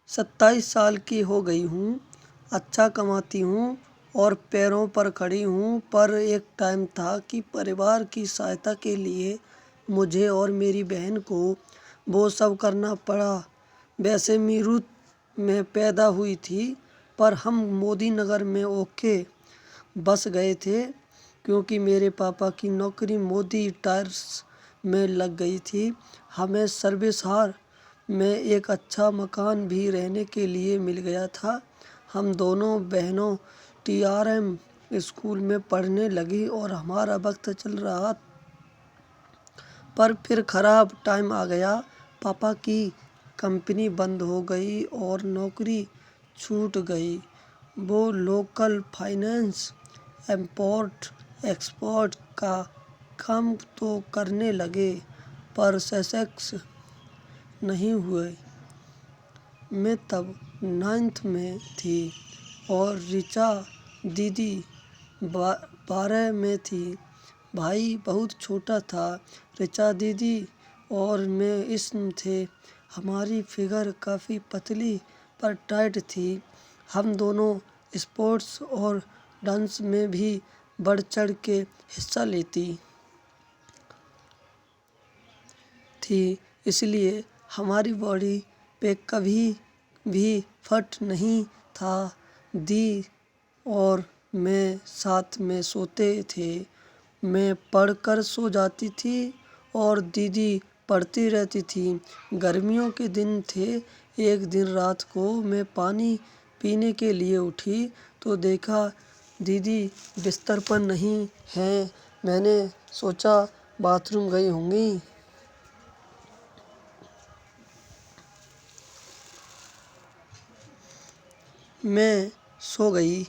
27 साल की हो गई हूँ, अच्छा कमाती हूँ और पैरों पर खड़ी हूँ। पर एक टाइम था कि परिवार की सहायता के लिए मुझे और मेरी बहन को वो सब करना पड़ा। वैसे मीरठ में पैदा हुई थी, पर हम मोदी नगर में ओके बस गए थे क्योंकि मेरे पापा की नौकरी मोदी टायर्स में लग गई थी। हमें सर्विस हार में एक अच्छा मकान भी रहने के लिए मिल गया था। हम दोनों बहनों TRM स्कूल में पढ़ने लगी और हमारा वक्त चल रहा। पर फिर खराब टाइम आ गया। पापा की कंपनी बंद हो गई और नौकरी छूट गई। वो लोकल फाइनेंस, इम्पोर्ट एक्सपोर्ट का काम तो करने लगे, पर सक्सेस नहीं हुए। मैं तब 9th में थी और ऋचा दीदी 12 में थी। भाई बहुत छोटा था। ऋचा दीदी और मैं इसमें थे। हमारी फिगर काफ़ी पतली पर टाइट थी। हम दोनों स्पोर्ट्स और डांस में भी बढ़ चढ़ के हिस्सा लेती थी, इसलिए हमारी बॉडी पे कभी भी फट नहीं था। दी और मैं साथ में सोते थे। मैं पढ़कर सो जाती थी और दीदी पढ़ती रहती थी। गर्मियों के दिन थे। एक दिन रात को मैं पानी पीने के लिए उठी तो देखा दीदी बिस्तर पर नहीं हैं। मैंने सोचा बाथरूम गई होंगी। मैं सो गई,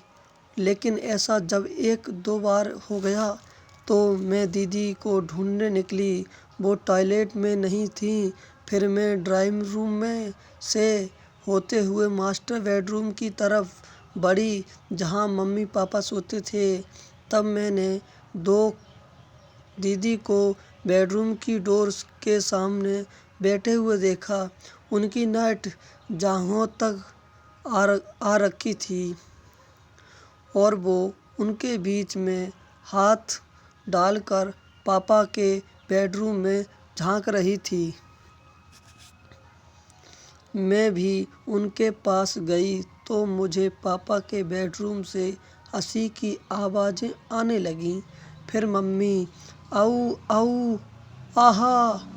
लेकिन ऐसा जब 1-2 बार हो गया तो मैं दीदी को ढूंढने निकली। वो टॉयलेट में नहीं थी। फिर मैं ड्राइंग रूम में से होते हुए मास्टर बेडरूम की तरफ बढ़ी, जहाँ मम्मी पापा सोते थे। तब मैंने दो दीदी को बेडरूम की डोर के सामने बैठे हुए देखा। उनकी नाइट जांघों तक आ रखी थी और वो उनके बीच में हाथ डालकर पापा के बेडरूम में झांक रही थी। मैं भी उनके पास गई तो मुझे पापा के बेडरूम से हंसी की आवाज़ें आने लगीं। फिर मम्मी आऊ आऊ आहा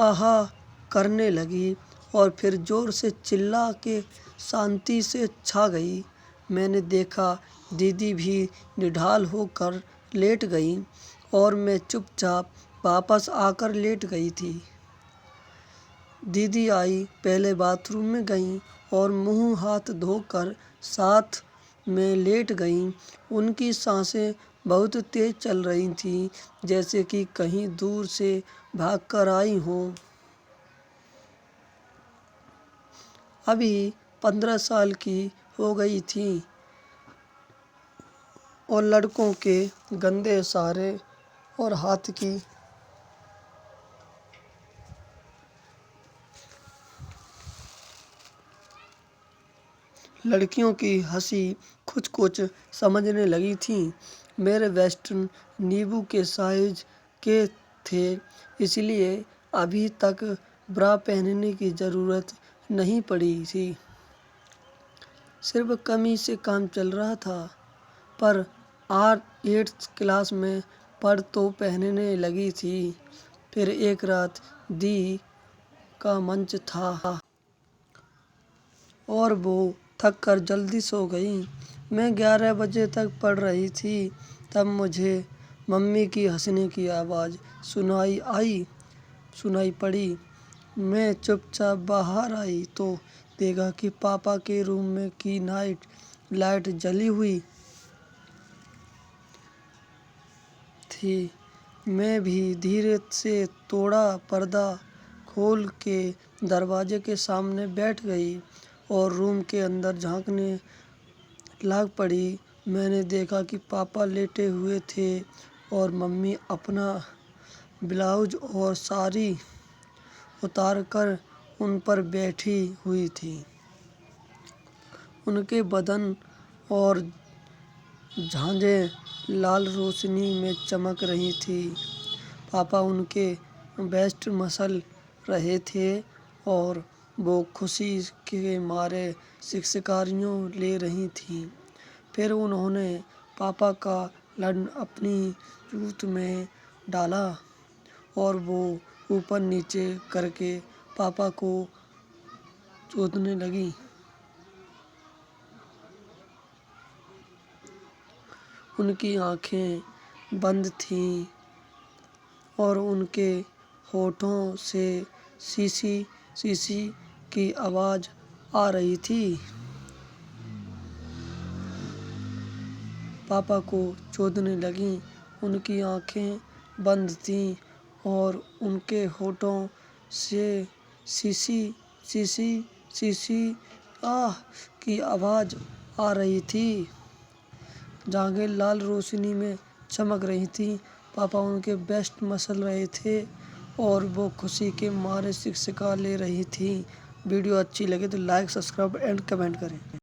आहा करने लगी और फिर ज़ोर से चिल्ला के शांति से छा गई। मैंने देखा दीदी भी निढाल होकर लेट गई और मैं चुपचाप वापस आकर लेट गई थी। दीदी आई, पहले बाथरूम में गईं और मुंह हाथ धोकर साथ में लेट गईं। उनकी सांसें बहुत तेज चल रही थीं, जैसे कि कहीं दूर से भागकर आई हों। अभी 15 साल की हो गई थी और लड़कों के गंदे इशारे और हाथ की लड़कियों की हंसी कुछ कुछ समझने लगी थी। मेरे वेस्टर्न नींबू के साइज के थे, इसलिए अभी तक ब्रा पहनने की ज़रूरत नहीं पड़ी थी। सिर्फ कमीज से काम चल रहा था। पर 8th क्लास में पढ़ तो पहनने लगी थी। फिर एक रात दी का मंच था और वो थक कर जल्दी सो गई। मैं 11 बजे तक पढ़ रही थी। तब मुझे मम्मी की हंसने की आवाज़ सुनाई पड़ी। मैं चुपचाप बाहर आई तो देखा कि पापा के रूम में की नाइट लाइट जली हुई थी। मैं भी धीरे से तोड़ा, पर्दा खोल के दरवाजे के सामने बैठ गई और रूम के अंदर झांकने लग पड़ी। मैंने देखा कि पापा लेटे हुए थे और मम्मी अपना ब्लाउज और साड़ी उतारकर उन पर बैठी हुई थी। उनके बदन और झांझें लाल रोशनी में चमक रही थी। पापा उनके बेस्ट मसल रहे थे और वो खुशी के मारे सिसकारियाँ ले रही थीं। फिर उन्होंने पापा का लंड अपनी जूत में डाला और वो ऊपर नीचे करके पापा को चूतने लगी। उनकी आँखें बंद थीं और उनके होठों से शीशी शीशी की आवाज़ आ रही थी। पापा को चूतने लगीं। उनकी आँखें बंद थीं और उनके होठों से शीशी शीशी शीशी आह की आवाज़ आ रही थी। जांघें लाल रोशनी में चमक रही थीं। पापा उनके बेस्ट मसल रहे थे और वो खुशी के मारे सिसका ले रही थीं। वीडियो अच्छी लगे तो लाइक, सब्सक्राइब एंड कमेंट करें।